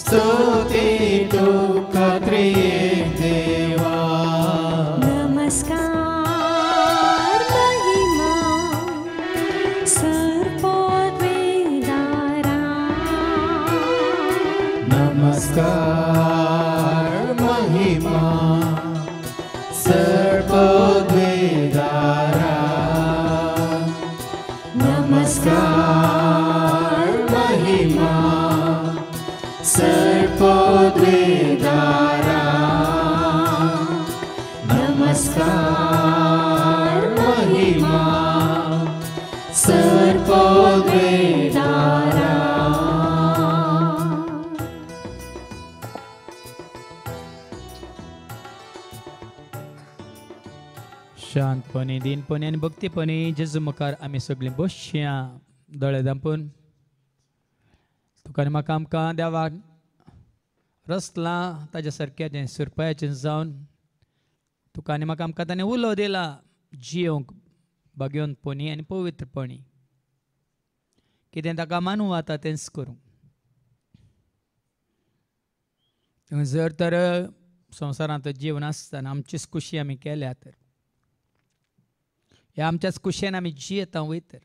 स्तुति तो का त्रिएक शांतपणी दिनपणी आणि भक्तीपणी जेजू मुखार आमी सगळीं बसया दोळे धांपून तुका म्हाका आमकां देवाक रचलां ताज्या सारक्याचें सुरपायाचें जावन तुका आनी म्हाका आमकां ताणें उलो दिला जियोंक भगवंतपणी आनी पवित्रपणी कितें ताका मानूं जाता तेंच करूं जर तर संवसारांत जीवन आसतना आमचीच खुशी आमी केल्या तर ह्या आमच्याच खुशयेन आमी जियेता वयतर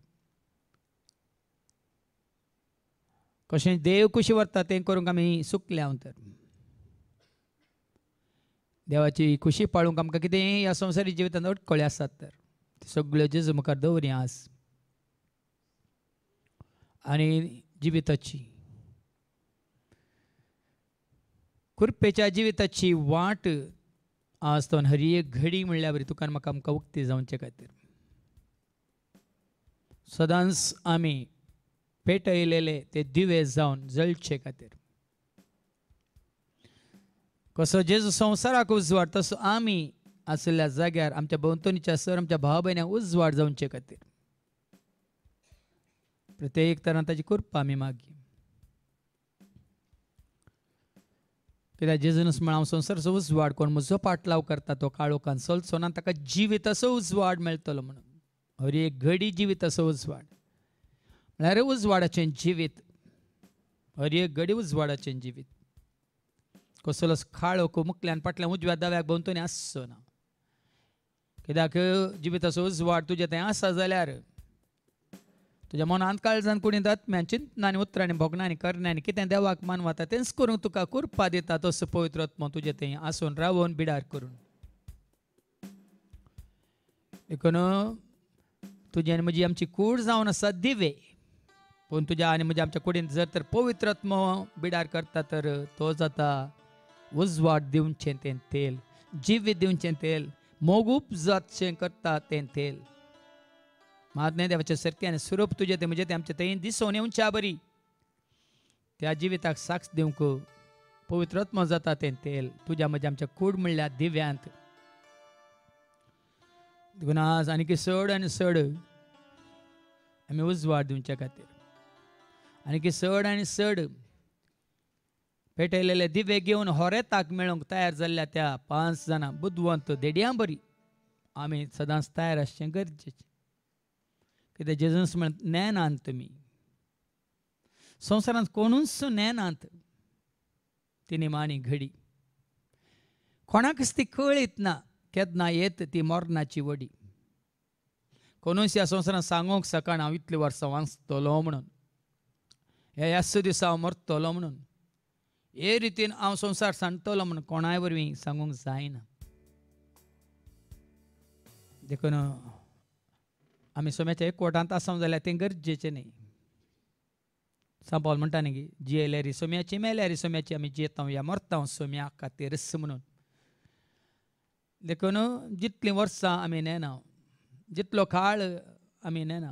कशें देव खुशी व्हरता तें करूंक आमी चुकल्या तर देवाची खुशी पाळूंक आमकां कितें ह्या संवसारी जिवितांत अडखळ्यो आसात तर सगळ्यो जेजू मुखार दवरया आज आनी जिविताची कुरपेच्या जिविताची वाट आज तो हर एक घडी म्हणल्या बरी तुका म्हाका आमकां उक्ती जावचे खातीर सदांच आमी पेटयलेले ते दिवे जावन जळचे खातीर कसो जेजू संवसाराक उजवाड तसो आमी आसल्या जाग्यार आमच्या भोंवतणीच्या सर आमच्या भाव भयणांक उजवाड जावचे खातीर प्रत्येक तरान ताची कृपा आमी मागी कित्याक जेजूनच म्हण हांव संवसाराचो उजवाड कोण म्हजो पाटलाव करता तो काळोखान चलचो ना ताका जिविताचो उजवाड मेळटलो म्हणून हर एक घडी जिविताचो उजवाड म्हळ्यार उजवाडाचें जिवीत हर एक घडी उजवाडाचें जिवीत कसलोच काळोख मुखल्यान फाटल्यान उजव्या दाव्याक भोंवतणी आसचो ना कित्याक जिविताचो उजवाड तुजें थंय आसा जाल्यार तुज्या मनांत काळजान कुणीत आत्म्यान चिंतनांनी उतरांनी भोगणांनी करण्यांनी कितें देवाक मानवता तेंच करूंक तुका कृपा दिता तसो पवित्र आत्मो तुजें थंय आसून रावून बिडार करून देखून तुजी आनी म्हजी आमची कूड जावन आसा दिवे पूण तुज्या आनी म्हज्या आमच्या कुडींत जर तर पवित्र आत्मो बिडार करता तर तो जाता उजवाड दिवचें तें तेल जिवीत दिवचें तेल मोगूप जातचें करता तें तेल महात्म्या देवाचे सारकें स्वरूप तुजें तें म्हणजे तें आमचें थंय दिसून येवच्या बरी त्या जिविताक साक्ष दिवंक पवित्र आत्मो जाता तें तेल तुज्या म्हज्या आमच्या कूड म्हणल्यार दिव्यांत देखून आज आनी चड आनी चड आमी उजवाड दिवचे खातीर आनी चड आनी चड पेटयलेले दिवे घेवन होरेताक मेळोवंक तयार जाल्ल्या त्या 5 जाणां बुद्धवंत देडयां बरी आमी सदांच तयार आसचें गरजेचें कित्याक जेजूस म्हण नेनांत तुमी संवसारांत कोणूच नेनांत ती निमाणी घडी कोणाकच ती कळीत ना केन्ना येत ती मरणाची वडी कोणूच ह्या संवसारांत सांगूंक सकाळ हांव इतलीं वर्सां वाचतलो म्हणून ह्या दिसा हांव मरतलो म्हणून हे रितीन हांव संवसार सांडटलो म्हणून कोणाय वरवीं सांगूंक जायना देखून आमी सोम्याच्या एकवटांत आसूंक जाल्यार तें गरजेचें न्ही सान पौल म्हणटा न्ही जियेल्यार सोम्याची मेल्यार सोम्याची आमी जियेता या मरता सोम्या खातीरच म्हणून देखून जितलीं वर्सां आमी नेना जितलो काळ आमी नेना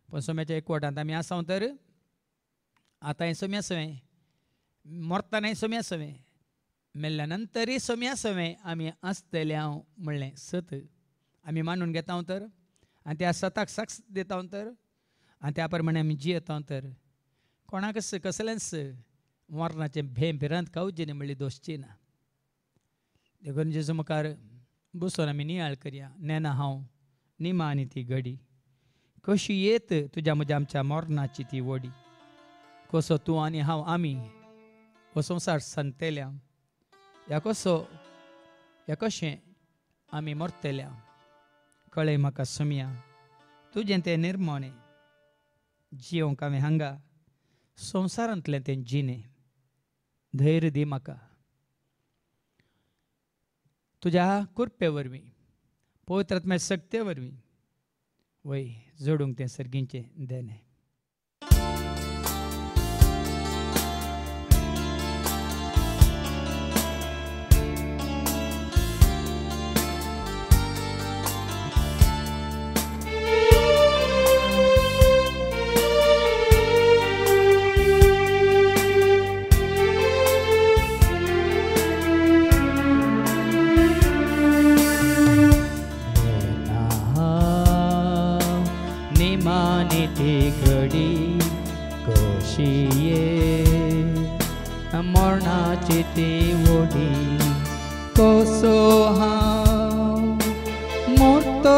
पूण सोम्याच्या एकवटांत आमी आसा तर आतां हें सोम्या सवें मरतना सोम्या सवें मेल्ल्या नंतरय सोम्या सवें आमी आसतले हांव म्हणलें सत आमी मानून घेता तर आनी त्या सताक साक्ष दिता तर आनी त्या प्रमाणे आमी जियेता तर कोणाकच कसलेंच मरणाचें भिरांत कावची न्ही म्हणली दोसची ना देखून जेजू मुखार बसून आमी नियाळ करया नेना हांव निमाणी ती घडी कशी येत तुज्या म्हज्या आमच्या मरणाची ती वडी कसो तूं आनी हांव आमी हो संवसार सांडटल्या ह्या कशें आमी मरतल्या कळय म्हाका सोम्या तुजें तें निर्मणें जियोंक हांवें हांगा संवसारांतलें तें जिणें धैर्य दी म्हाका तुज्या कृपे वरवीं पवित्र आत्म्याचे शक्ते वरवीं वय जोडूंक तें सर्गींचें देणें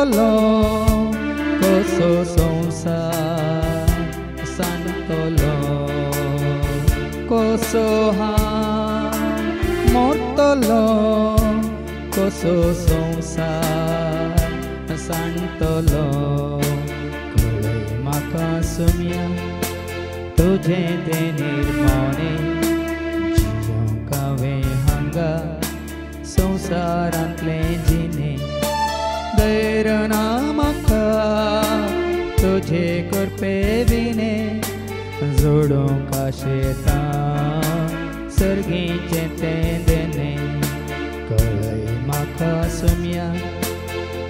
mortolo coso sonsa santolo coso ha mortolo coso sonsa santolo kole makasumya तुझे ते निर्मणे जियोंकावे हंगा संसारांतले जिने दैरनामका तुझे करपे विने जोडोंका शेता सर्गीचे ते देने कळय म्हाका सुम्या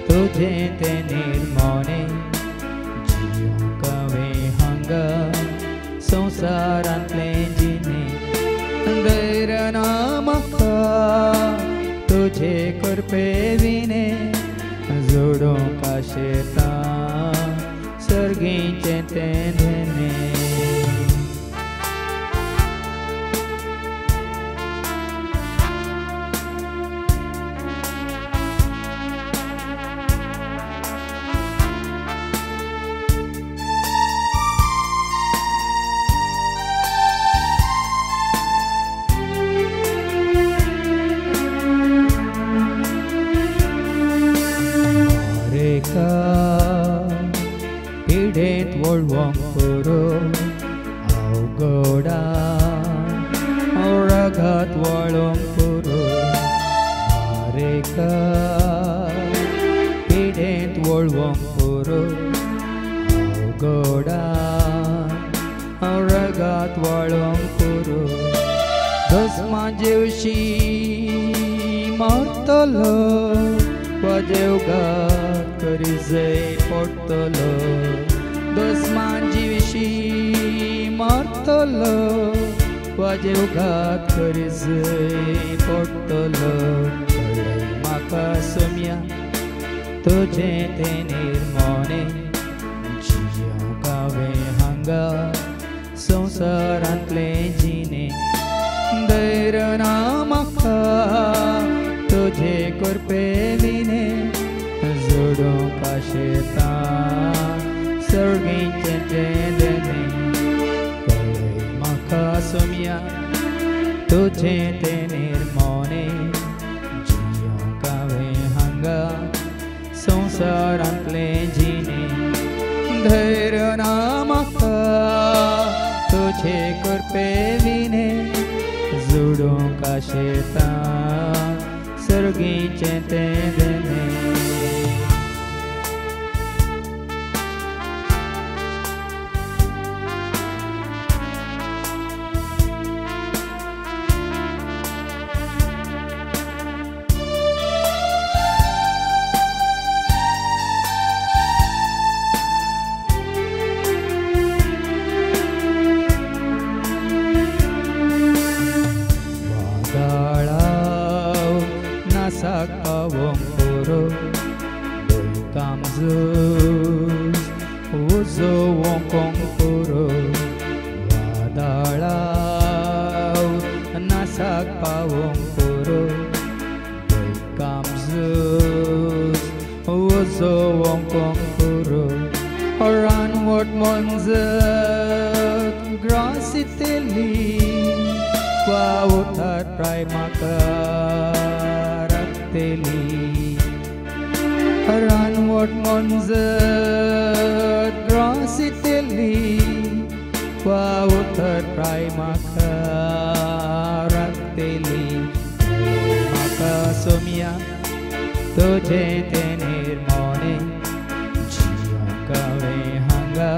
तुझे ते निर्मणे जियोंकावे हंगा संसारांतले जिने दैरनामका तुझे करपे विने जोडोंका शेता सर्गीचे ते देने पिडेत वळवंक पुरो अवघडा रगात वळोंक पुरो मारेका पिडेत वळवंक पुरो अवघडा रगात वळोंक पुरो भस्मा जेवशी मरतलो वाजेवघात करिजय पडतलो भस्मान जिविशी मरतलो वाजेवघात करिजय पडतलो कळय म्हाका सुम्या तुझे ते निर्मणे जियोंकावे हांगा संसारांतले जिने दैरनामका तुझे करपे विने जोडोंका शेता सर्गीचे ते देने कळय म्हाका सुम्या तुझे ते निर्मणे जियोंकावे हांगा संसारांतले जिने दैरनामका तुझे करपे विने जोडोंका शेता सर्गीचे ते देने sakawong puro boy kamzus uzo wongkong puro wadalaw nasak pawong puro boy kamzus uzo wongkong puro oran wot monzet grasiteli wautat prai makar Haran wot monzet grasiteli wautat prai makarakteli maka somya तुझे ते निर्मणे जियोंकावे हांगा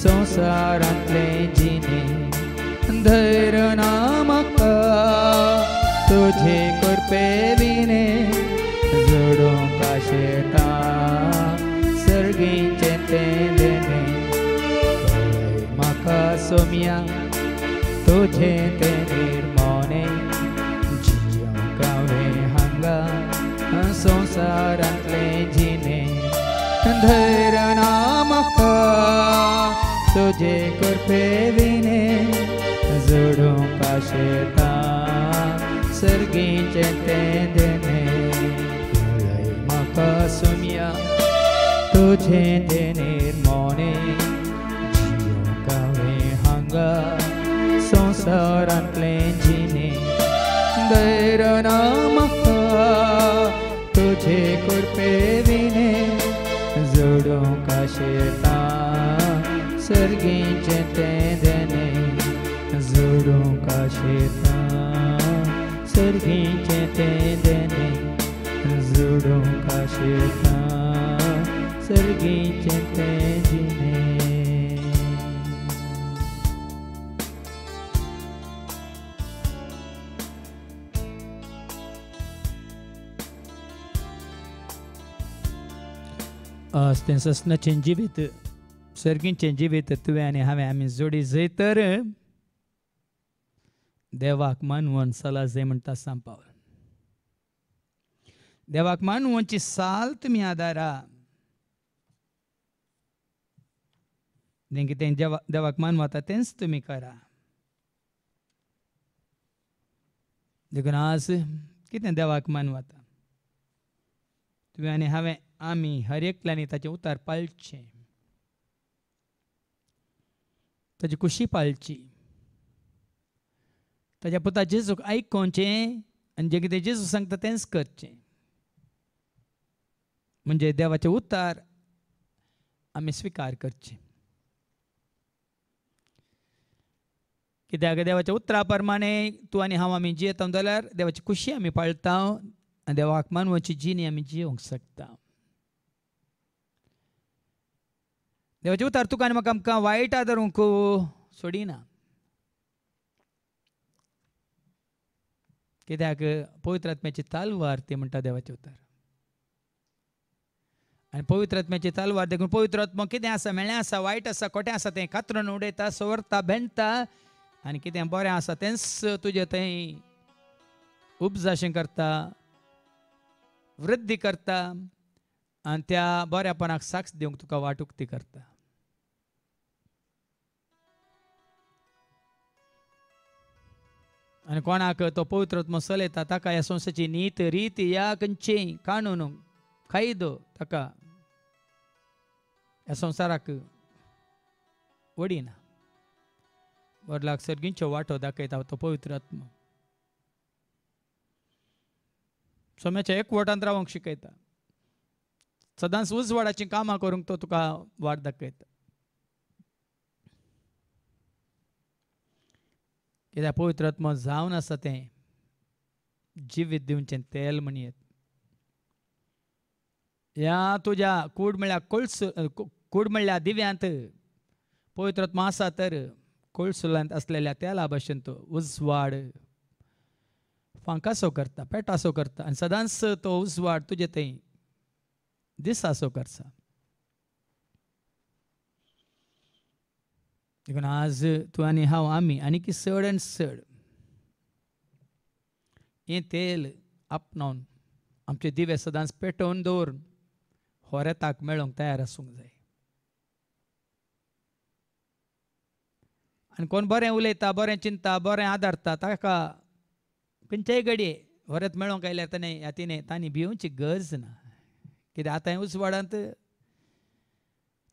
संसारांतले जिने दैरनामका तुझे करपे विने जोडोंका शेता सर्गीचे ते देने कळय म्हाका सोम्या तुझे ते निर्मणे जियोंकावे हांगा संसारांतले जिने दैरनामका तुझे करपे विने जोडोंका शेता सर्गीचे ते देने कळय म्हाका तुका सुमिया तुझे ते निर्मोणे जियोंका वे हांगा संसारांतले जिणे दैरना म्हाका तुझे कृपे विने जोडूंका शेता सर्गीचे ते देणे जोडूंका शेता सर्गीचे ते देणे जोडूंका शेता सर्गीचे ते जिणे. तें ससनाचें जिवीत सर्गीचें जिवीत तुवें आनी हांवें आमी जोडी जय तर देवाक मानवून सला जय म्हणटा सांग पावल. देवाक मानवूंची साल तुमी आदारा कितें देवाक मानवता तेंच तुमी करा. देखून आज कितें देवाक मानवता तुवें आनी हांवें आमी हर एकल्यानी ताचें उतार पाळचें ताची खुशी पाळची ताच्या पुता जेजूक आयकोवचें आनी जें कितें जेजू सांगता तेंच करचें म्हणजे देवाचें उतार आमी स्विकार करचें. कित्याक देवाच्या उतरा प्रमाणे तूं आनी हांव आमी जियेता जाल्यार देवाची खुशी आमी पाळटा आनी देवाक मानवची जिणी आमी जियोंक शकता. देवाचे उतार तुका आनी म्हाका आमकां वायट आदारूंक सोडिना. कित्याक पवित्र आत्म्याची तालवार ती म्हणटा देवाचे उतार आनी पवित्र आत्म्याची तालवार देखून पवित्र आत्मा कितें आसा मेळ्ळें आसा वायट आसा खोटें आसा तें कातरून उडयता सवरता भेंडता आनी कितें बरें आसा तेंच तुजें थंय उपजाशें करता वृद्धी करता आनी त्या बऱ्यापणाक साक्ष दिवंक तुका वाटुक्ती करता. आनी कोणाक तो पवित्र आत्मा चलयता ताका ह्या संसाराची नीत रीत या खंयचेय कानून कायदो ताका ह्या संवसाराक वडिना. वडलाक सर्गींचो वाटो दाखयता तो पवित्र आत्मा. सोम्याच्या एकवटांत रावंक शिकयता सदांच उजवाडाची कामां करूंक तो तुका वाट दाखयता. कित्याक पवित्र आत्मा जावन आसा तें जिवीत दिवचें तेल म्हणयत. ह्या तुज्या कूड म्हणल्यार दिव्यांत पवित्र आत्मा आसा तर कोळसुलांत असलेल्या तेला भशेन तो उजवाड फांकासो करता पेटासो करता आनी सदांच तो उजवाड तुजे थंय दिसासो करता. देखून आज तूं आनी हांव आमी आनी चड आनी चड हें तेल आपणावन आमचे दिवे सदांच पेटोवन दवरून होरेताक मेळोंक तयार आसूंक जाय. आनी कोण बरें उलयता बरें चिंता बरें आदारता ताका खंयच्याय घडये होरेत मेळोंक आयल्यार तांणी भिवची गरज ना. कित्याक आतां उजवाडांत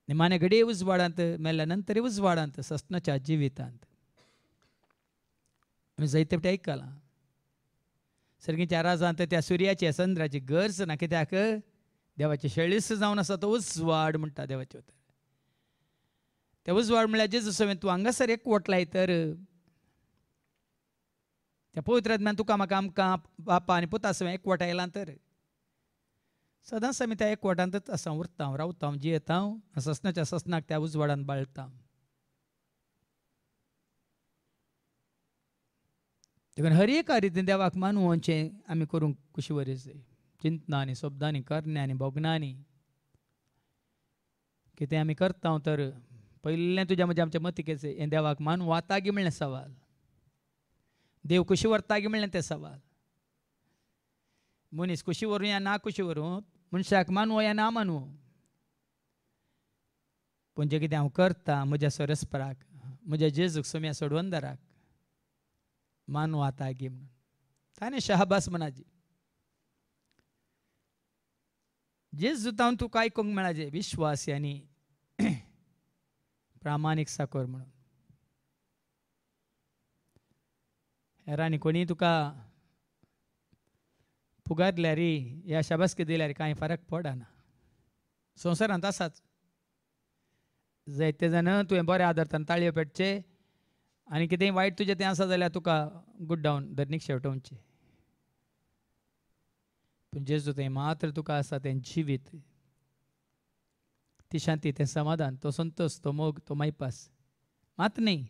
निमाणे घडये उजवाडांत मेल्ल्या नंतर उजवाडांत सस्तनाच्या जिवितांत आमी जायते फावटी आयकलां सर्गीच्या राजांत त्या सुर्याची चंद्राची गरज ना. कित्याक देवाचे शेळीस जावन आसा तो उजवाड म्हणटा देवाचे उतर. ते उजवाड म्हळ्यार जेजू सवें तूं हांगासर एकवट लाय तर त्या पवित्र आत्म्यान तुका म्हाका आमकां बापा आनी पुता सवें एकवट आयलां तर सदांच आमी त्या एकवटांतच आसा उरता रावता जियेता ससनाच्या ससनाक त्या उजवाडान बाळटा. देखून हर एका रितीन देवाक मानवचें आमी करूंक कुशी वरीस जाय. चिंतनांनी शब्दांनी करण्यांनी भोगनांनी कितें आमी करता तर पयलें तुज्या म्हणजे आमच्या मतीकेचें हें देवाक मानूं वता गी म्हणलें सवाल देव कुशी व्हरता गी म्हणलें तें सवाल. मनीस कुशी व्हरूं या ना कुशी व्हरूं मनशाक मानवो या ना मानवो पूण जें कितें हांव करता म्हज्या सरस्पराक म्हज्या जेजूक सोम्या सोडवंदराक मानवो आता गी म्हणून ताणें शाहबास मनाजी जेजुतावन तुका आयकूंक मेळाजे विश्वासी आनी प्रामाणीक साकोर म्हणून. हेरांनी कोणी तुका पुगार दिल्यार या शाबासकी दिल्यार कांय फरक पडना. संवसारांत आसाच जायते जाण तुवें बरें आदरतान ताळयो पेटचे आनी कितेंय वायट तुजें तें आसा जाल्यार तुका गुड्डावन धरणीक शेवटोवचें. पूण जेजू तें मात्र तुका आसा तें जिवीत, ती शांती, तें समाधान, तो संतोष, तो मोग, तो मायपास मात न्ही,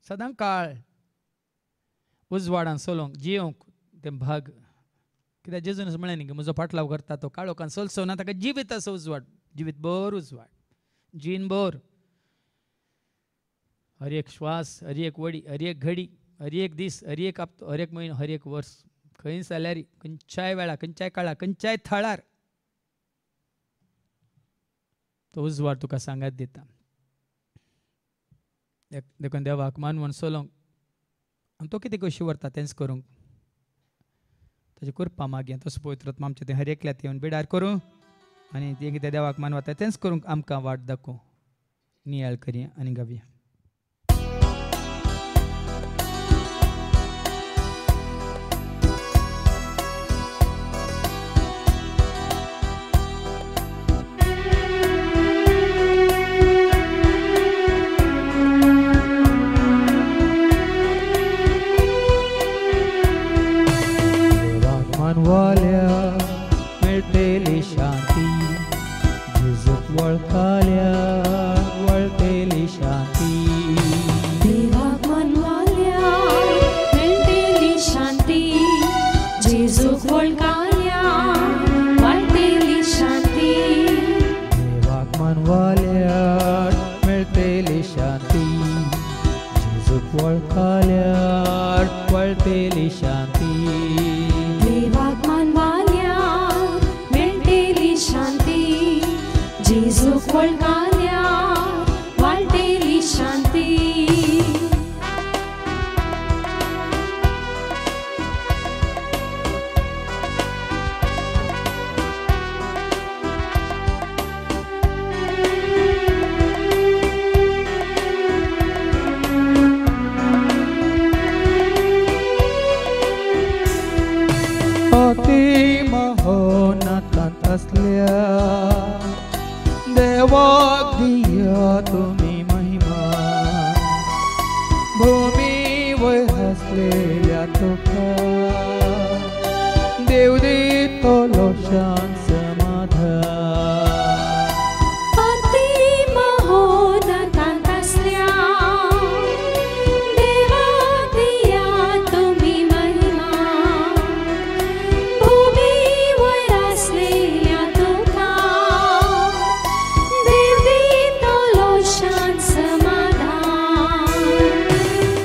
सदां काळ उजवाडान सोलोवंक जियोंक तें भाग. कित्याक जेजून म्हळें न्ही की म्हजो फाटलाव करता तो काळोखान सोलसोना ताका जिवीत आसा उजवाड, जिवीत भर उजवाड, जीण भर, हर एक श्वास, हर एक वडी, हर एक घडी, हर एक दीस, हर एक हप्तो, हर एक म्हयनो, हर एक वर्स, खंय जाल्यार खंयच्याय वेळा, खंयच्याय काळार, खंयच्याय थळार तो उजवाड तुका सांगात दिता. देखून देवाक मानवून सोलोवंक आनी तो कितें कशी व्हरता तेंच करूंक ताची कृपा मागया. तसो पवित्र आमचे तें हर एकल्यात येवन बिडार करूं आनी तें कितें देवाक मानवता तेंच करूंक आमकां वाट दाखोवं. नियाळ करया आनी गावया. वाल्या मेळटली शांती, जेजूक वळखल्यार वळटली शांती. देवाक मानवाल्या मेळटली शांती, जेजूक वळखल्यार वळटली शांती. देवाक मानवाल्यार मेळटली शांती, जेजूक वळखल्यार वळटली शांती. देवाक मानवाल्या मेळटली शांती, जेजूक वळखल्यार वळटली शांती. अति महोन्नतांत असल्या देवाक दिया तुमी महिमा. भूमी वयर हसलेल्या तुका देव दितलो शांत समाधान. अति महोन्नतांत असल्या देवाक दिया तुमी महिमा. भूमी वयर असलेल्या तुका देव दितलो शांत समाधान.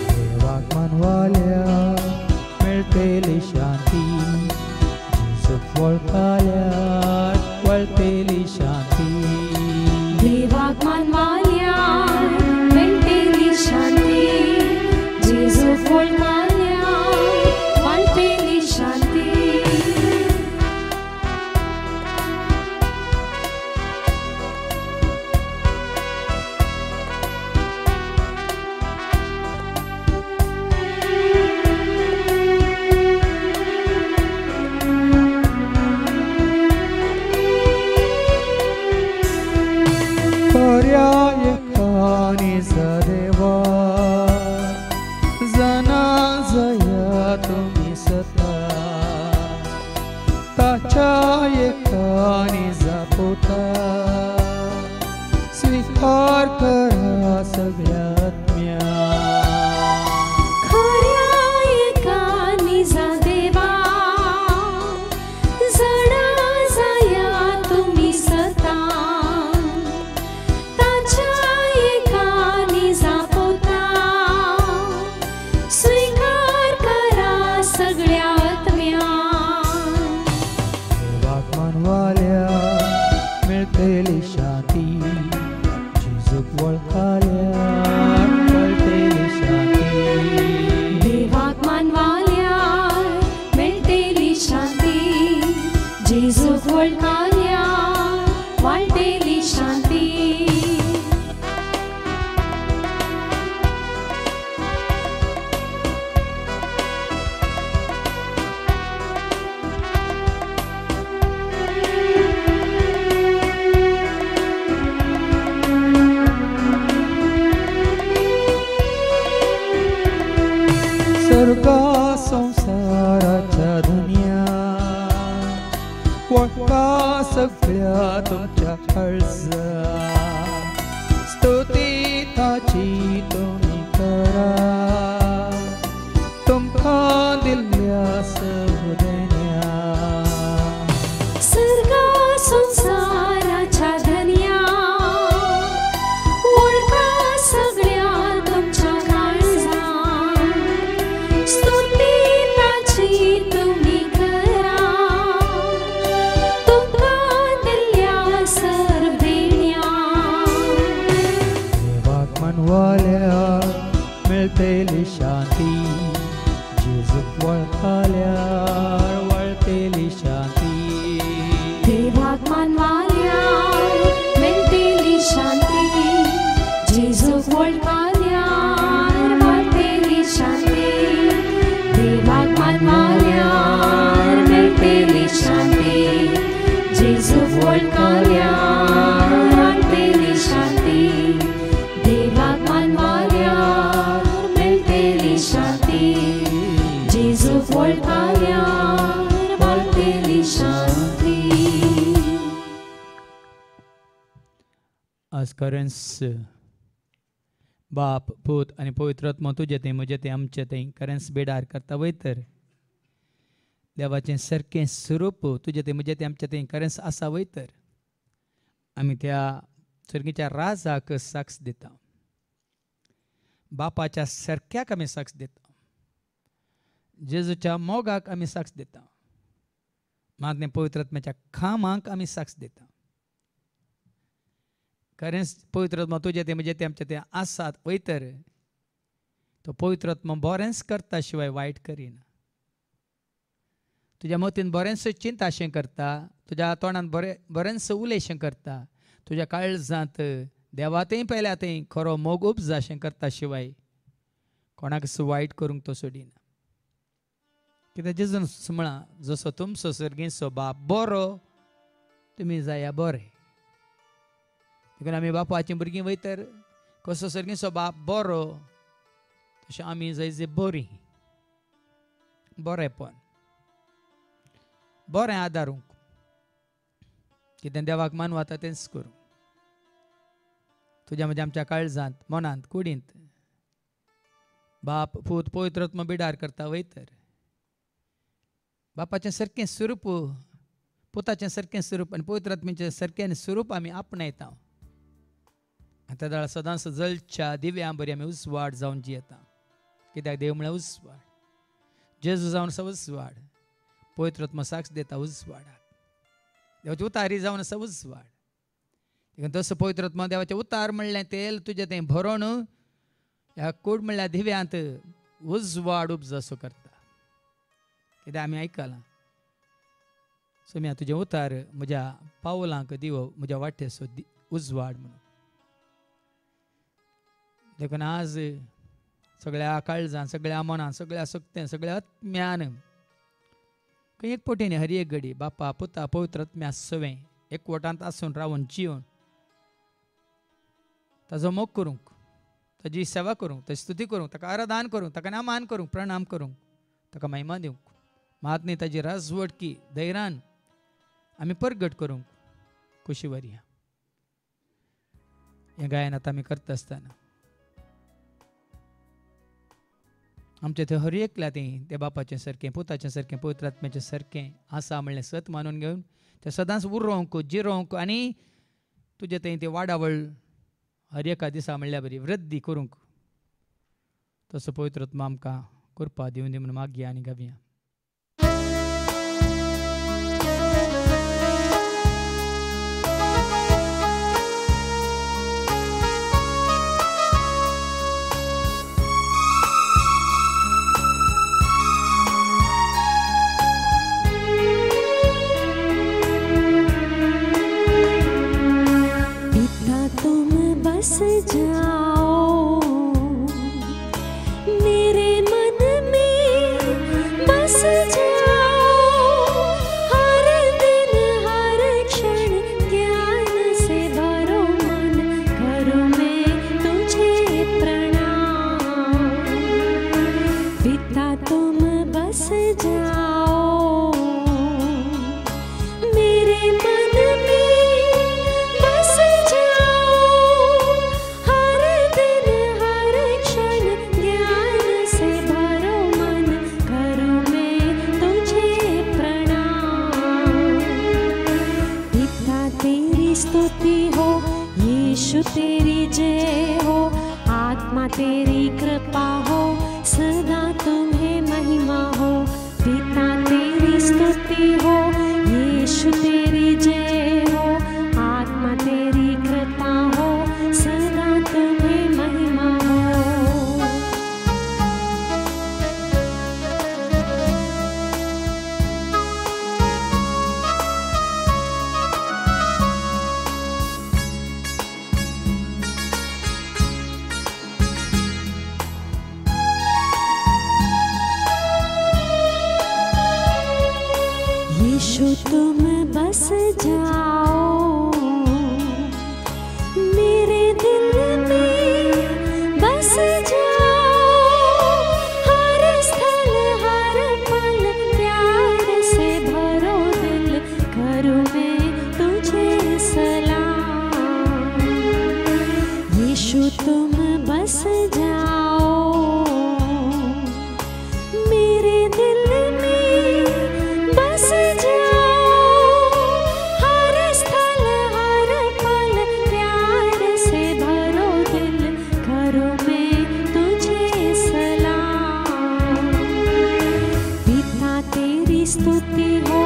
देवाक मानवाल्या मेळटली शांती, जेजूक वळखल्यार वळटली शांती. देवाक मानवाल्या मेळटली शांती, जेजूक वळखल्यार वळटली शांती. खऱ्या एकानी देवा जना जया तुमी सता. ताच्या एकानी जापोता स्वीकार करा सगळ्या आत्म्या. खऱ्या एका निजा देवा जणा जाया तुमी सता. ताच्या एका निजा पोता स्वीकार करा सगळ्या आत्म्या. देवाक मानवाल्या मेळटली शांती, जेजूक वळखल्यार वळटली शांती. देवाक मानवाल्या मेळटली शांती, जेजूक वळखल्यार शांती स्वर्गा संसाराच्या दुनिया वळखा सगळ्या तुमच्या काळजा स्तुती ताची तुम्ही करा तुमकां दिल्ल्या सगळ्या सर्गा संसाराच्या धन्या ओळखा सगळ्या तुमच्या काळजा स्तुती ताची तुम्ही करा तुमकां दिल्ल्या सर्व देण्या देवाक मानवाल्या मिळतेली शांती जेजूक वळखल्यार वळतेली शांती देवाक मानवाल्यार मेळटेली शांती जेजूक वळखल्यार वळटेली शांती देवाक मानवाल्यार मेळटेली शांती जेजूक वळखल्यार वळटेली शांती देवाक मानवाल्यार मेळटेली शांती जेजूक वळखल्यार वळटेली शांती आज खरेंच बाप पूत आनी पवित्र आत्मा तुजें तें म्हजें तें आमचें तें खरेंच बेडार करता वयतर देवाचें सारकें स्वरूप तुजें तें म्हजें तें आमचें तें खरेंच आसा वयतर आमी त्या सर्गीच्या राजाक साक्ष दिता बापाच्या सारक्याक आमी साक्ष दिता जेजूच्या मोगाक आमी साक्ष दिता मागणे पवित्र आत्म्याच्या खामांक आमी साक्ष दिता खरेंच पवित्र आत्मा तुजें तें म्हजें तें आमचें तें आसात वयतर तो पवित्र आत्मा बरेंच करता शिवाय वायट करिना तुज्या मतीन बरेंच चिंताशें करता तुज्या तोंडान बरेंच उलयशें करता तुज्या काळजांत देवातय पेल्यातय खरो मोग उपजाशें करता शिवाय कोणाक वायट करूंक तो सोडिना कित्याक जेजून म्हळां जसो तुमचो सर्गेचो बाप बरो तुमी जाया बरे देखून आमी बापाचीं भुरगीं वयतर कसो सर्गेचो बाप बरो तशें आमी जायचे बरीं बरेपण बरें आदारूंक कितें देवाक मानू आतां तेंच करूं तुज्या म्हज्या आमच्या काळजांत मनांत कुडींत बाप पूत पवित्र आत्मा बिडार करता वयतर बापाचें सारकें स्वरूप पुताचें सारकें स्वरूप आनी पवित्र आत्म्याचें सारकें स्वरूप आमी आपणायता आनी त्या वेळार सदांच जलच्या दिव्यां बरी आमी उजवाड जावन जियेता कित्याक देव म्हळ्यार उजवाड जेजू जावन आसा उजवाड पवित्र आत्मा साक्ष दिता उजवाडाक देवाची उतारी जावन आसा उजवाड देखून तसो पवित्र आत्मा देवाचें उतार म्हणलें तेल तुजें तें भरोन ह्या कूड म्हणल्यार दिव्यांत उजवाड उपजसो करता कित्याक आमी आयकलां सोम्या तुजें उतार म्हज्या पावलांक दिवो म्हज्या वाटेचो उजवाड म्हणून देखून आज सगळ्या काळजांत सगळ्या मनांत सगळ्या सक्तेन सगळ्या आत्म्यान खंय एक पटीने हरी एक घडी बापा पुता पवित्र आत्म्या सवें एकवटांत आसून रावून जिवन ताजो मोग करूंक ताजी सेवा करूंक ताची स्तुती करूंक ताका आराधन करूंक ताका नामान करूंक प्रणाम करूंक ताका महिमा दिवंक महात्मी ताजी राजवटकी धैर्यान आमी परगट करूंक खुशी वरया हें गायन आतां आमी करता आसतना आमचें थंय हर एकल्या तें बापाचें सारकें पुताचें सारकें पवित्र आत्म्याचें सारकें आसा म्हणलें सत मानून घेवन तें सदांच उरोवंक जिरोवंक आनी तुजें तें वाडावळ हर एका दिसा म्हणल्यार बरी वृद्धी करूंक तसो पवित्र आत्मा आमकां कृपा दिवन दी म्हणून मागया आनी गावया. यीशु तेरी जय हो, आत्मा तेरी कृपा हो, सदा तुम्हें महिमा हो, पिता तेरी स्तुति हो, यीशु तेरी जय हो, आत्मा तेरी कृपा हो, सदा तुम्हें महिमा हो। यीशु तुम बस जाओ मेरे दिल में, बस जाओ हर स्थल हर पल, प्यार से भरो दिल, करूँ मैं तुझे सलाम। यीशु तुम बस जाओ मेरे दिल में, बस जाओ हर स्थल हर पल, प्यार से भरो दिल, करूँ मैं तुझे सलाम। पिता तेरी स्तुति हो,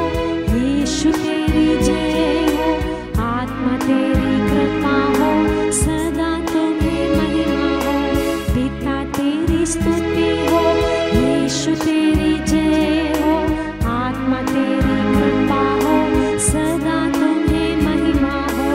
यीशु तेरी जय हो, आत्मा तेरी कृपा हो, सदा तुम्हें महिमा हो, पिता तेरी स्तुति हो, यीशु तेरी जय हो, आत्मा तेरी कृपा हो, सदा तुम्हें महिमा हो।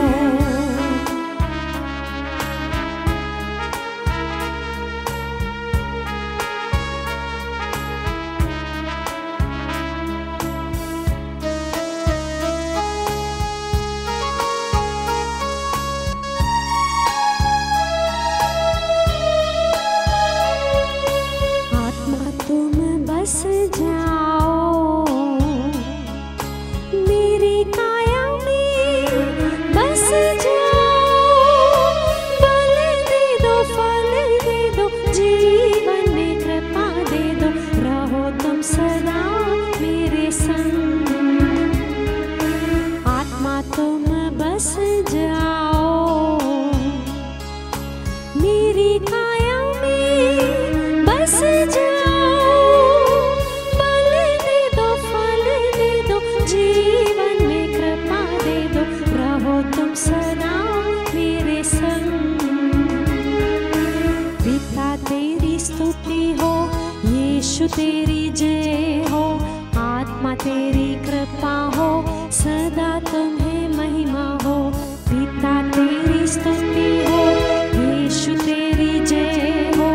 आत्मा तुम बस जाओ मेरी काया में, बस जाओ बल दे दो, फल दे दो, जीवन में कृपा दे दो, रहो तुम सदा मेरे संग। आत्मा तुम बस जाओ मेरी काया में, बस जाओ बल दे दो, फल दे दो, जीवन में कृपा दे दो, रहो तुम सदा मेरे संग। पिता तेरी स्तुति हो, यीशु तेरी जय हो, आत्मा तेरी कृपा हो, सदा तुम्हें महिमा हो, पिता तेरी स्तुति हो, यीशु तेरी जय हो,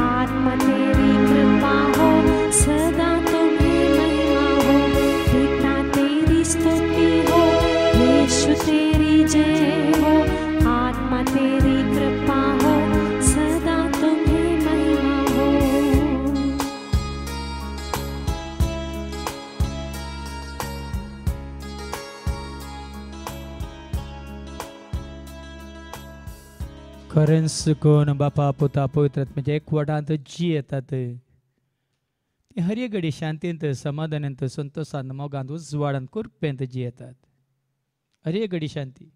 आत्मा तेरी कृपा हो, सदा तुम्हें महिमा हो, पिता तेरी स्तुति हो, यीशु तेरी जय हो, आत्मा तेरी कृपा हो, सदा तुम्हें महिमा हो। खरें सुकून बापा पुता पवित्र आत्म्याच्या एकवटांत जी येतात ती हर एक घडी शांतींत समाधानांत संतोषांत मोगांत उजवाडांत कुरपेंत जी येतात. हर एक घडी शांती,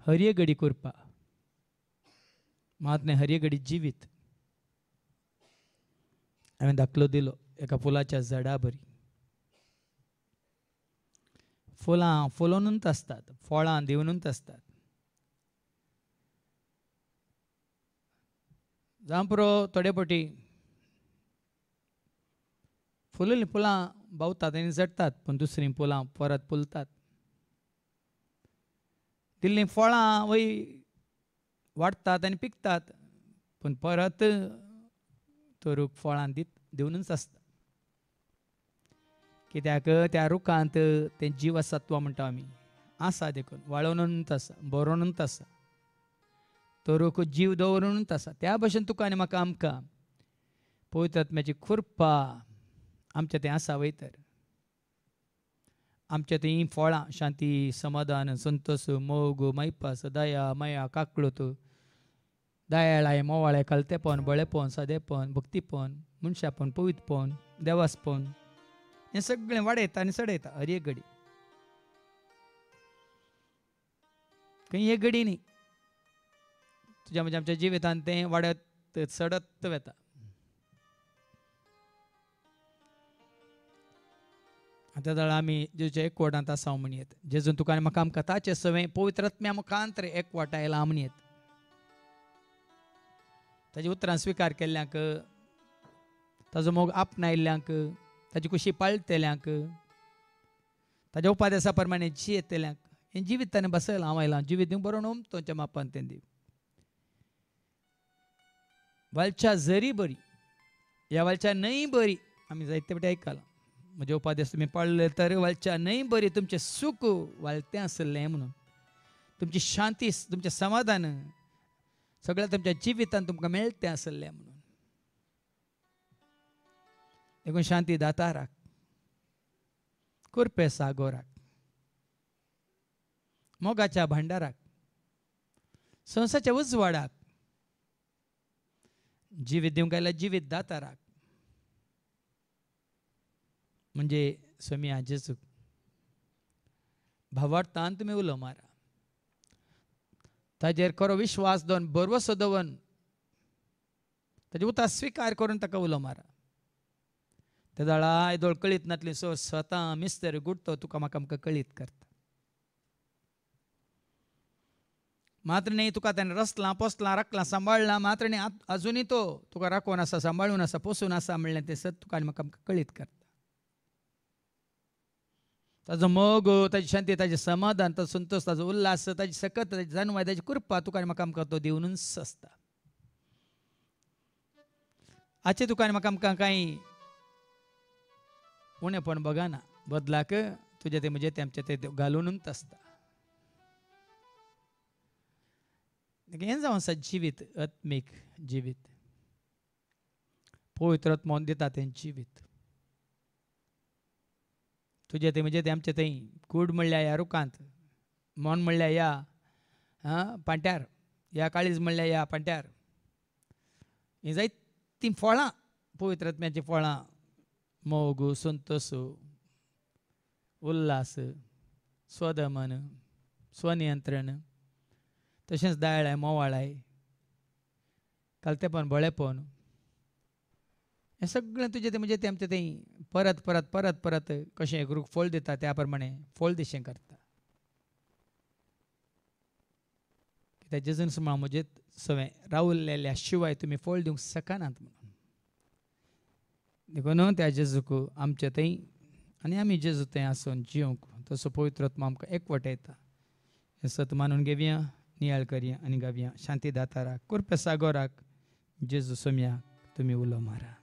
हर एक घडी कुरपा, महात्मे हर एक घडी जिवीत. हांवें दाखलो दिलो एका फुलाच्या झाडा बरी. फुलां फुलोवनूच आसतात, फळां दिवनूच आसतात. जावं पुरो थोडे फावटी फुलयल्लीं फुलां भावतात आनी झडटात, पूण दुसरीं फुलां परत फुलतात. दिल्लीं फळां वय वाडटात आनी पिकतात, पूण परत तो फळां दिवनूच आसता. कित्याक त्या रुखांत तें जीवसत्व म्हणटा आमी आसा, देखून वाळोवनूच आसा, बरोवनूच आसा, तो रूख जीव दवरूनच आसा. त्या भशेन तुका आनी म्हाका आमकां पवित्र आत्म्याची कृपा आमच्या थंय आसा वयर. आमच्या थंय फळां शांती, समाधान, संतोष, मोग, मैपास, दया, माया, काकळूत, दयाळाय, मोवाळें, कलतेपण, बळेपण, सदेपण, भक्तीपण, मनशापण, पवित्रपण, देवासपण, हें सगळें वाडयता आनी सडयता हर एक घडी. खंय एक घडी न्ही, तुझ्या म्हणजे आमच्या जिवितांत तें वाडत चडत वता. त्या वेळा आमी जेजूच्या एकवटांत आसा म्हणयत. जेजून तुका आनी म्हाका आमकां ताचे सवय पवित्र आत्म्या मुखांतर एकवटा आयला म्हणयत. ताजे उतरां स्विकार केल्ल्यांक, ताजो मोग आपणायल्ल्यांक, ताजी कुशी पाळटल्यांक, ताज्या उपादेसा प्रमाणे जियेतल्यांक हें जिवीत ताणें बसयल हांव आयलां. जिवीत दिवंक बरो न्हू तुमच्या मापान तें दी. वालच्या जरी बरी, ह्या वालच्या न्हय बरी, आमी जायते फावटी आयकलां. म्हजे उपादेश तुमी पळयले तर वालच्या न्हय बरी तुमचें सूख वालतें आसलें म्हणून, तुमची शांती, तुमचें समाधान सगळें तुमच्या जिवितांत तुमकां मेळटें आसलें म्हणून. देखून शांती दाताराक, कुरपे सागोराक, मोगाच्या भांडाराक, संवसाच्या उजवाडाक, जिवीत दिवंक आयल्या जिवीत दाताराक म्हणजे सोम्या जेजूक भावार्थान तुमी उलो मारा. ताजेर खरो विश्वास दवन, बरवसो दवन, ताजे उतर स्विकार करून ताका उलो मारा. त्या दाळा आयदोळ कळीत नातली सो स्वता मिस्तर गुडतो तुका म्हाका आमकां कळीत करता. मात्र न्ही तुका ताणें रचलां, पोसलां, राखलां, सांबाळलां, मात्र न्ही अजुनूय तो तुका राखून आसा, सांबाळून आसा, पोसून आसा म्हणलें तें सत तुका आनी म्हाका आमकां कळीत करता. ताजो मोग, ताजी शांती, ताजें समाधान, ताजो संतोष, ताजो उल्हास, ताजी सकत, ताजी जाणवाय, ताजी कृपा तुका आनी म्हाका आमकां तो दिवनूच आसता. हाचे तुका आनी म्हाका आमकां कांय उणेपण बघाना. बदलाक तुजें तें म्हजें तें आमचें तें घालूनच आसता. हें जावन आसा जिवीत, आत्मीक जिवीत. पवित्र आत्मो दिता तें जिवीत. तुजें तें म्हजें तें आमचें थंय कूड म्हणल्या ह्या रुखांत, मोन म्हणल्या ह्या पांट्यार, ह्या काळीज म्हणल्या ह्या पांट्यार, हीं जायतीं फळां, पवित्र आत्म्याचीं फळां, मोग, संतोष, उल्हास, स्वदमन, स्वनियंत्रण, तशेंच दयाळाय, मोवाळाय, कालतेपण, बळेपण, हें सगळें तुजें तें म्हणजे तें आमचें तें परत परत परत परत कशें एक रूख फळ दिता त्या प्रमाणे फळ दिशें करता. कित्याक जेजून सुमार म्हजें सवय रावलेल्या शिवाय तुमी फळ दिवंक शकनात म्हणून. देखून त्या जेजूक आमचें थंय आनी आमी जेजू थंय आसून जिवंक तसो पवित्र आत्मा आमकां एकवटायता. हें सत मानून घेवया, नियाळ करया आनी गावया. शांती दाताराक, कृपे सागोराक, जेजू सोम्याक तुमी उलो मारा.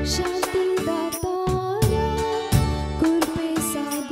शांती दातारा, कृपे सागोरा,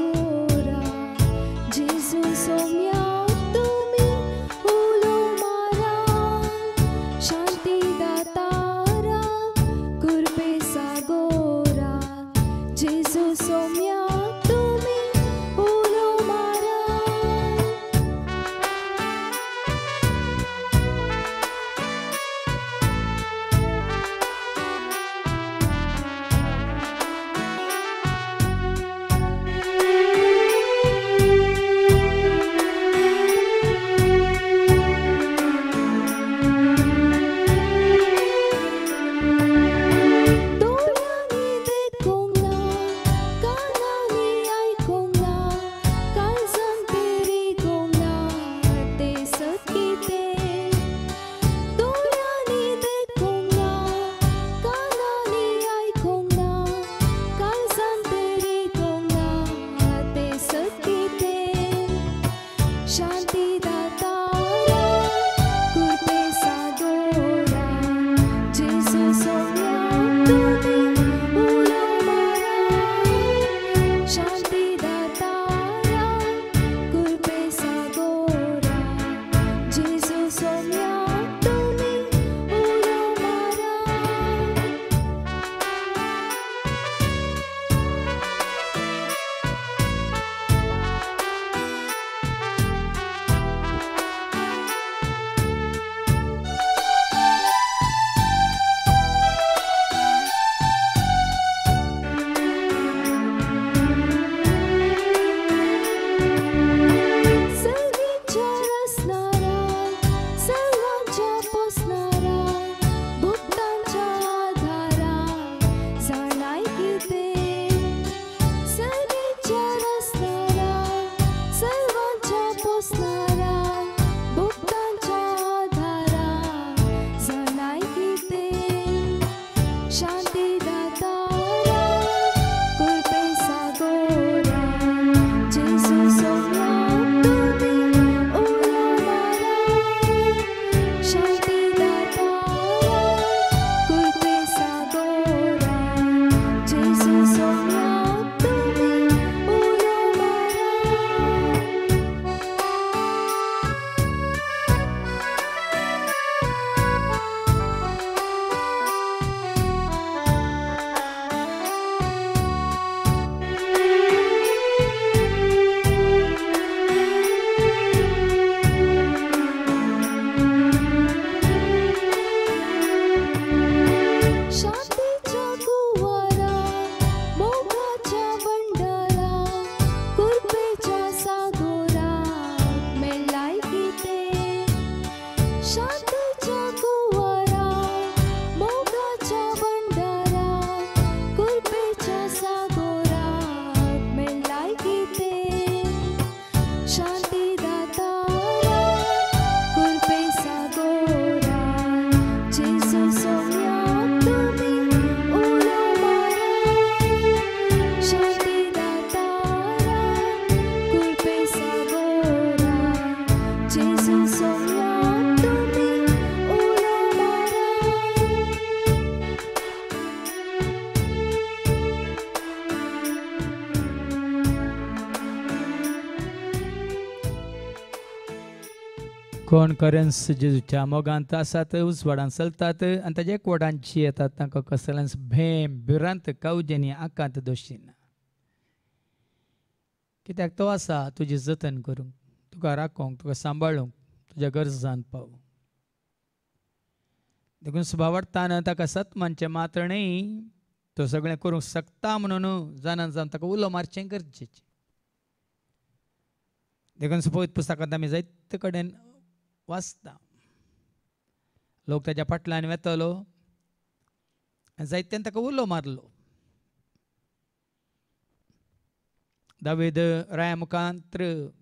शांतीच्या कुवारा मोगाच्या भंडारा कृपेच्या सागोरात मेळ्ळाय गीते शांतीदातारा कृपे सागोरात जेजू सोम्याक तुम्ही उलो मारा शांतीदातारा कृपे सागोरात जेजू सोम्याक तुम्ही उलो मारा कोण खरेंच जेजूच्या मोगांत आसात उजवाडान चलतात आनी ताजे एकवटांची येतात तांकां कसलेंच भेम भिरांत कावजेनी आकांत दोशीना कित्याक तो आसा तुजी जतन करूंक तुका राखोंक तुका सांबाळूंक तुज्या गरजान पावूंक देखून सुभावार्थान ताका सत्मानचें मातणेय तो सगळें करूंक शकता म्हणून जाणून जावन ताका उलो मारचें गरजेचें देखून पळयत पुस्तकांत आमी जायते कडेन वाचता लोक ताच्या फाटल्यान वेतलो आनी जायत्यान ताका उलो मारलो दावीद राया मुखांत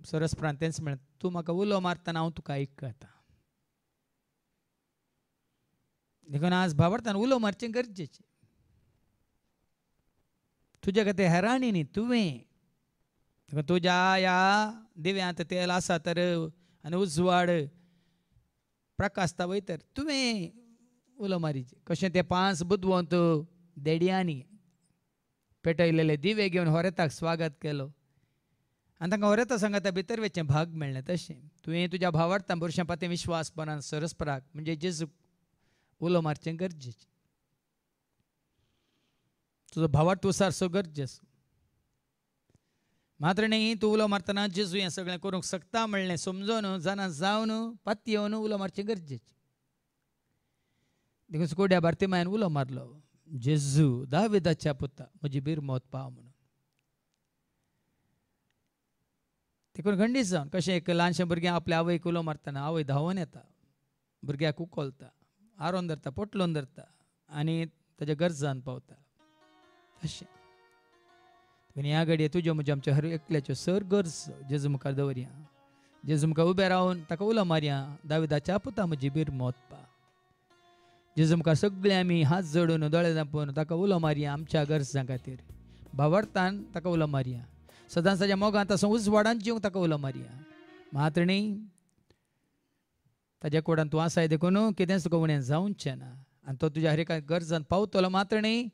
सरस्प्रांत तेंच म्हणलें तूं म्हाका उलो मारतना हांव तुका आयकता देखून आज भावार्थान उलो मारचें गरजेचें तुजे खातीर हेराणी न्ही तुवें तुज्या ह्या दिव्यांत तेल आसा तर आनी उजवाड प्रकाशता वयतर तुवें उलो मारीचें कशें ते 5 बुदवंत देडयांनी पेटयलेले दिवे घेवन होरेताक स्वागत केलो आनी तांकां होरेता सांगाता भितर वेचें भाग मेळ्ळें तशें तुवें तुज्या भावार्थान बरशें पातें विश्वासपणान सरस्पराक म्हणजे जेजूक उलो मारचें गरजेचें तुजो भावार्थ तूं सारसो गरजेचो मात्र न्ही तूं उलो मारतना जेजू हें सगळें करूंक शकता म्हणलें समजून जाणा जावन पाती येवन उलो मारचें गरजेचें देखून कोड्या बार्तिमायान उलो मारलो जेजू दाविदाच्या पुता म्हजी बिरमोत पाव म्हणून देखून खंडीत जावन कशें एक ल्हानशें भुरगें आपल्या आवयक उलो मारतना आवय धांवून येता भुरग्याक उखलता आरोन धरता पोटलोवन धरता आनी ताच्या गरजान पावता तशें ह्या घडये तुज्यो म्हज्यो आमच्या हर एकल्याच्यो सर गरज जेजू मुखार दवरया जेजू मुखार उबें रावन ताका उलो मारया दाविदाच्या पुता म्हजी बिरमोत पा जेजू मुखार सगळे आमी हात जोडून दोळे धांपून ताका उलो मारया आमच्या गरजां खातीर भावार्थान ताका उलो मारया सदांच ताच्या मोगांत आसूं उजवाडान जिवंक ताका उलो मारया मात्र न्ही ताज्या कोडान तूं आसाय देखून कितेंच तुका उणें जावचें ना आनी तो तुज्या हर एका गरजान पावतलो मात्र न्ही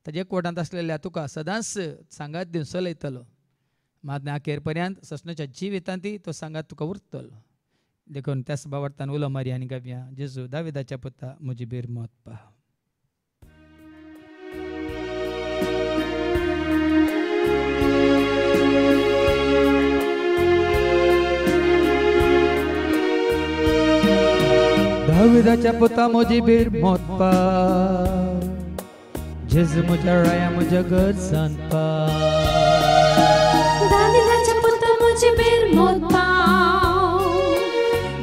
ताजे कोटांत आसलेल्या तुका सदांच सांगात दिवन चलयतलो मात अखेर पर्यंत ससनाच्या जिवितांती तो सांगात तुका उरतलो देखून त्याच भावार्थान उलो मारया आनी गावया जेजू दाविदाच्या पुता म्हजी बिरमोत पा दाविदाच्या पुता म्हजी बिरमोत पा जेजू म्हज्या राया म्हज्या गरजान पा दाविदाच्या पुता म्हजी बिरमोत पाव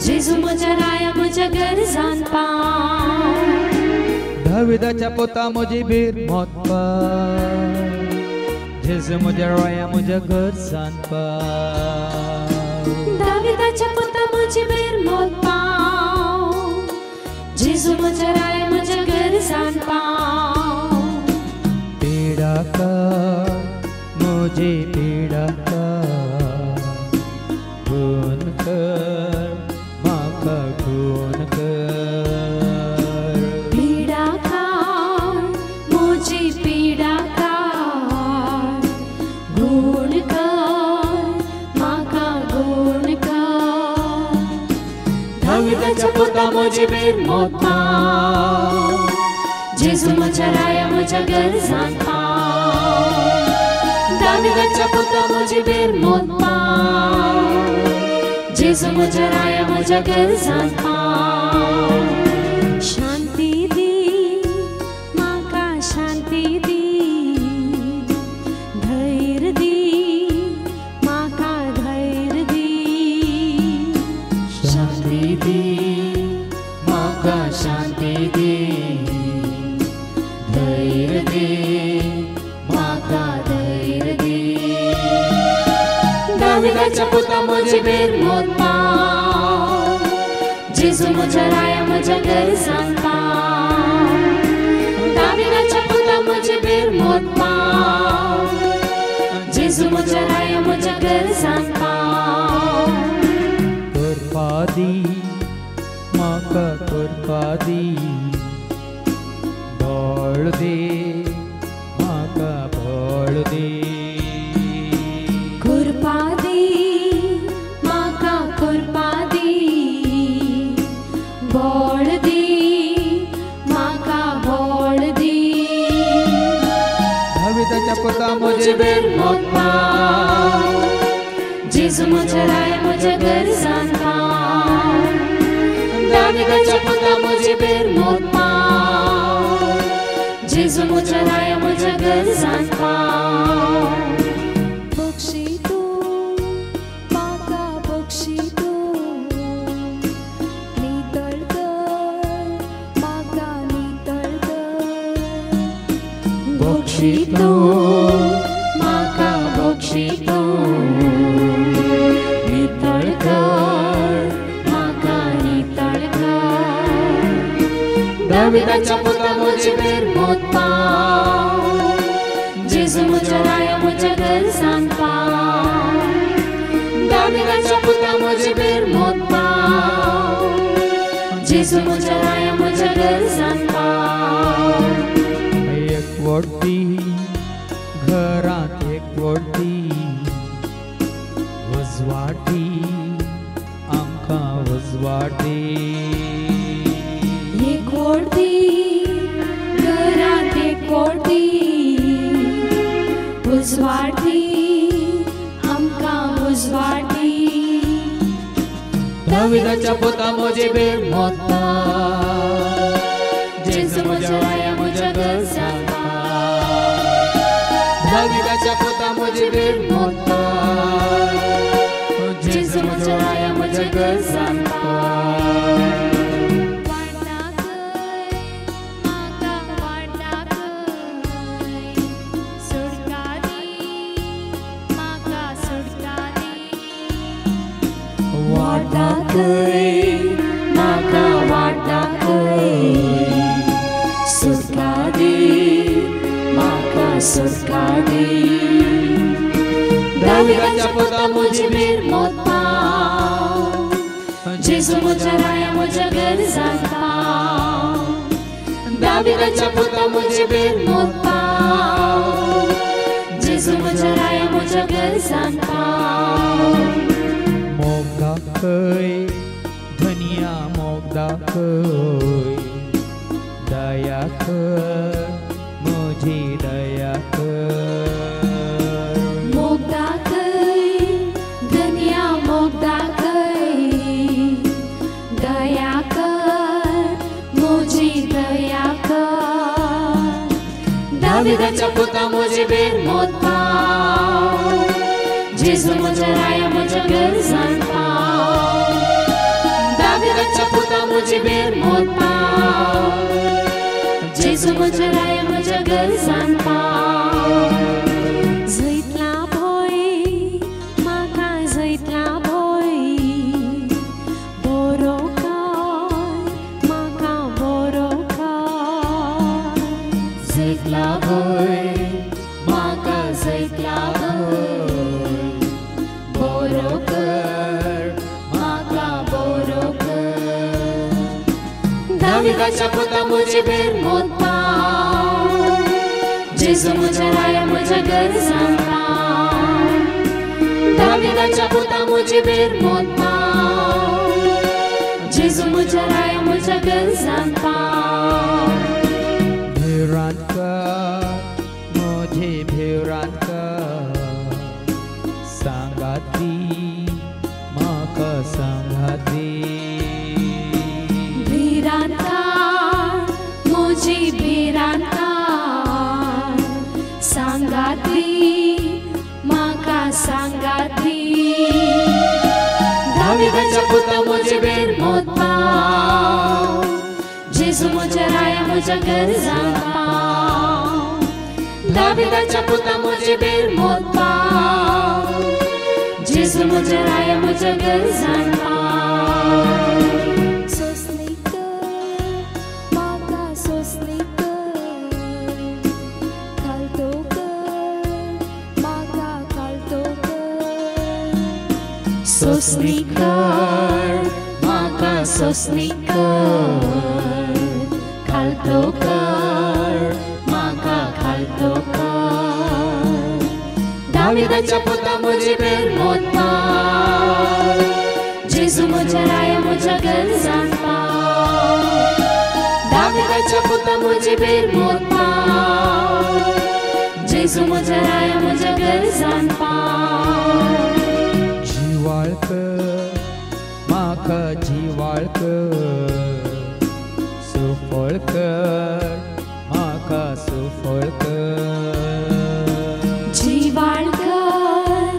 जेजू म्हज्या राया म्हज्या गरजान पाव दाविदाच्या पुता म्हजी बिरमोत पा जेजू म्हज्या राया म्हज्या गरजान पा दाविदाच्या पुता म्हजी बिरमोत पाव जेजू म्हज्या राया म्हज्या गरजान पाव मुझे पीड़ा का गुण कर माका गुण कर पीड़ा का मुझे पीड़ा का गुण कर माका गुण कर दाविदाच्या पुता मुझे बिरमोत पाव जेजू म्हज्या राया म्हज्या गरजान पाव दाविदाच्या पुता म्हजी बिरमोत पाव जेजू म्हज्या राया म्हज्या गरजान पाव शांती दी म्हाका शांती दी धैर्य दी म्हाका धैर्य दी शांती दी माका शांती दे, धैर्य दे, माका धैर्य दे. दाविदाच्या पुता म्हजे बेर मोतपा, जेजू म्हज्या राया म्हज्या गरजांक पाव. दाविदाच्या पुता म्हजे बेर मोतपा, जेजू म्हज्या राया म्हज्या गरजांक पाव. कृपा दी म्हाका कृपा दी, बळ दे म्हाका बळ दे. कृपा दी म्हाका कृपा दी, बळ दी म्हाका बळ दी. दाविदाच्या पुता म्हजे बेर मोतपा, जेजू म्हज्या राया म्हज्या गरजांक पाव. दाविदाच्या पुता म्हजे बेर मोतपा, जेजू म्हज्या राया म्हज्या गरजांक पाव. बक्षी तूं म्हाका बक्षी तूं, नितळ कर म्हाका नितळ कर. बक्षी तूं म्हाका बक्षी तूं, नितळ कर म्हाका नितळ कर. दाविदाच्या पुता म्हजे बेर मोतपा, जेजू म्हज्या राया म्हज्या गरजांक पाव. दाविदाच्या पुता म्हजे बेर मोतपा, जेजू म्हज्या राया म्हज्या गरजांक पाव. एकवटी घरांत एकवटी, उजवाटी आमकां उजवाटी. एकवटी घरांत एकवटी, उजवाटी आमकां उजवाटी. दाविदाच्या पुता म्हजे बेर मोतपा, जेजू म्हज्या राया म्हज्या गरजांक पाव. दाविदाच्या पुता म्हजे बेर मोतपा, जेजू म्हज्या राया म्हज्या गरजांक पाव. वाटा दाखय म्हाका वाट दाखय, सुटका दी म्हाका सुटका दी. दाविदाच्या पुता म्हजे बेर मोतपा, जेजू म्हज्या राया म्हज्या गरजांक पाव. दाविदाच्या पुता म्हजे बेर मोतपा, जेजू म्हज्या राया म्हज्या गरजांक पाव. मोग दाखय धनिया मोग दाखय, दया कर म्हजी दया कर. मोग दाखय धनिया मोग दाखय, दया कर म्हजी दया कर. दाविदाच्या पुता म्हजे बेर मोतपा, जेजू म्हज्या राया म्हज्या गरजांक पाव. दाविदाच्या पुता म्हजे बेर मोतपा, जेजू म्हज्या राया म्हज्या गरजांक पाव. जैतला भोय म्हाका जैतला भोय, बरो कर म्हाका बरो कर. जैतला भोय म्हाका जैतला भोय, बरो कर म्हाका बरो कर. दाविदाच्या पुता म्हजे बेर मोतपा, जेजू म्हज्या राया म्हज्या गरजांक पाव. दाविदाच्या पुता म्हजे बेर मोतपा, जेजू म्हज्या राया म्हज्या गरजांक पाव. भिरांत कर म्हजे भिरांत कर, सांगाती म्हाका सांगाती. भिरांता म्हजी भिरांता, सांगाती म्हाका सांगाती. दाविदाच्या पुता म्हजे बेर मोतपा, म्हज्या गरजांक पाव दाविदाच्या पुता म्हजी बेर मोत पाव जेजू म्हज्या राया म्हज्या गरजांक पाव सोसणी कर म्हाका सोसणी कर खालतो कर म्हाका खालतो कर सोसणी कर म्हाका सोसणी कर खालतो कर म्हाका खालतो कर दाविदाच्या पुता म्हजी बेर मोत पाव जेजू म्हज्या राया म्हज्या गरजांक पाव दाविदाच्या पुता म्हजी बेर मोत पाव जेजू म्हज्या राया म्हज्या गरजांक पाव जिवाळ कर म्हाका जिवाळ कर सुफळ कर म्हाका सुफळ कर जीवाळ कर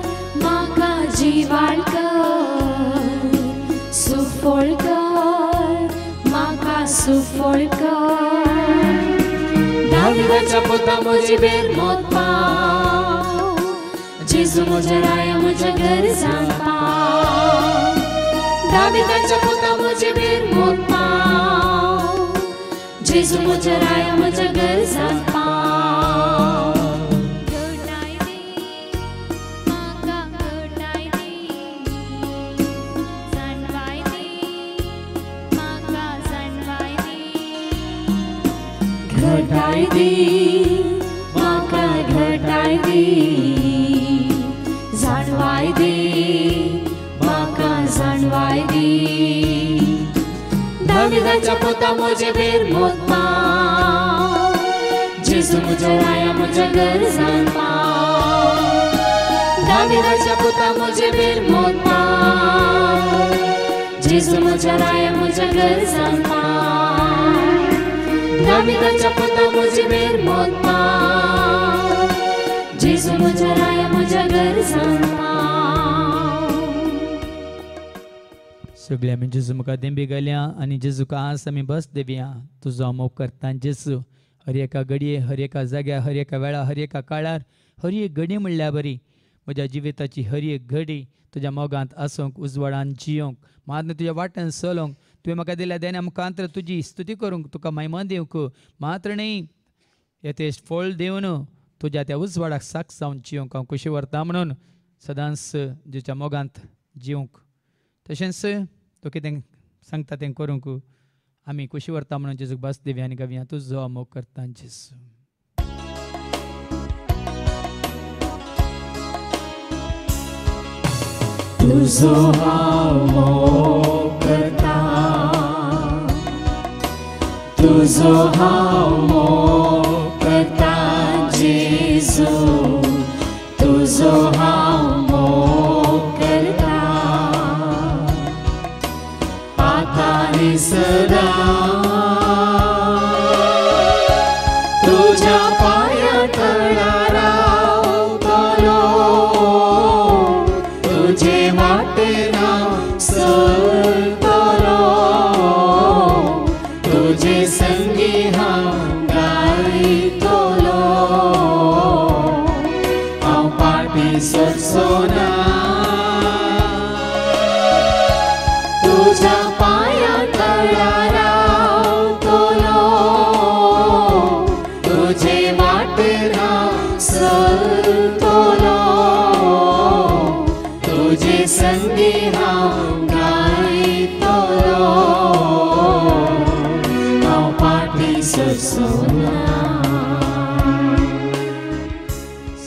म्हाका जीवाळ कर सुफळ कर म्हाका सुफळ कर दाविदाच्या पुता म्हजी बेर मोत पाव जेजू म्हज्या राया म्हज्या गरजांक पाव दाविदाच्या पुता म्हजी बेर मोत पाव जेजू म्हज्या राया म्हज्या गरजांक पाव घटाय दी म्हाका घटाय दी जाणवाय दी म्हाका जाणवाय दी घटाय दी म्हाका घटाय दी जाणवाय दी म्हाका जाणवाय दी दाविदाच्या पुता म्हजे बेर मोत पाव जेजू म्हज्या राया म्हज्या गरजांक पाव दाविदाच्या पुता म्हजे बेर मोत पाव जेजू म्हज्या राया म्हज्या गरजांक पाव दाविदाच्या पुता म्हजी बेर मोत पाव जेजू म्हज्या राया म्हज्या गरजांक पाव सगळे आमी जेजू मुखार देंबी घालया आनी जेजूका आस आमी बस देवया तुजो मोग करता जेजू हर एका घडये हर एका जाग्यार हर एका वेळार हर एका काळार हर एक घडी म्हणल्यार बरी म्हज्या जिविताची हर एक घडी तुज्या मोगांत आसूंक उजवाडान जियोंक मात तुज्या वाटेन चलोंक तुवें म्हाका दिल्या देण्या मुखांतर तुजी स्तुती करूंक तुका महिमा दिवंक मात्र न्ही येतेच फळ दिवन तुज्या त्या उजवाडाक साक जावन जियोंक हांव खुशी व्हरता म्हणून सदांच तुज्या मोगांत जियोंक तशेंच तूं कितें सांगता तें करूंक आमी खुशी व्हरता म्हणून जेजूक बस दिव्या आनी गव्या तुजो मोग करता जेजू तुजो हांव मोग करता तुजो हांव मोग करता जेजू तुजो हांव मोग करता आतांनी सदां तुज्या पांया तळार रावतलो तुजे वाटेन हांव चलतलो तुजे संगी हांव गायतलो हांव पाटी सोडचो ना तुज्या पांया तळार रावतलो तुजे वाटेन हांव चलतलो तुजे संगी हांव गायतलो हांव पाटी सोडचो ना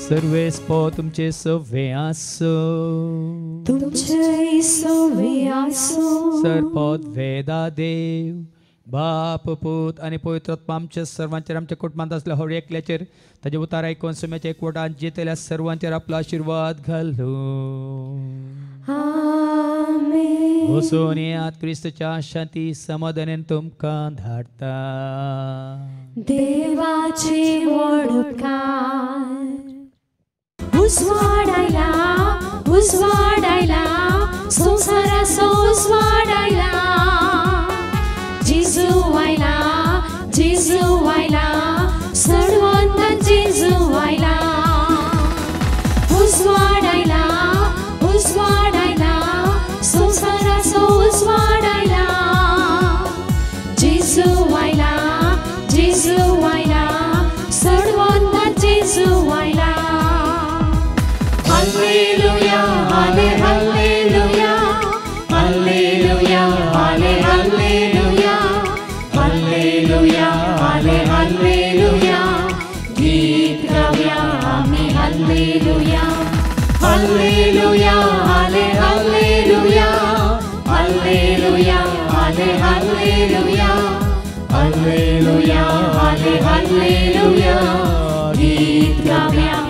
सर्वेस्पो तुमचे सवे आसो तुमचे सवे आसो सरपद वेदा देव बाप पूत आनी पवित्र आत्मा आमच्या सर्वांचेर आमच्या कुटुंबांत असल्या हर एकल्याचेर ताजे उतार आयकून सुम्याच्या एकवटान जितेल्या सर्वांचेर आपलो आशिर्वाद घालूं आमेन वचून येयात क्रिस्तच्या शांती समाधानान तुमकां धाडटा देवाचे वडकार उजवाड आयला संसाराचो उजवाड आयला जेजू आयला जेजू आयला सडवंत जेजू आयला उजवाड आयला संसाराचो उजवाड आयला जेजू आयला सडवंत जेजू आयला हालेलुया हाले हालेलुया हालेलुया हाले हालेलुया हालेलुया हाले हालेलुया गीत गाऊया आम्ही हालेलुया हालेलुया हाले हालेलुया हालेलुया हाले हालेलुया हालेलुया हाले हालेलुया गीत गाऊया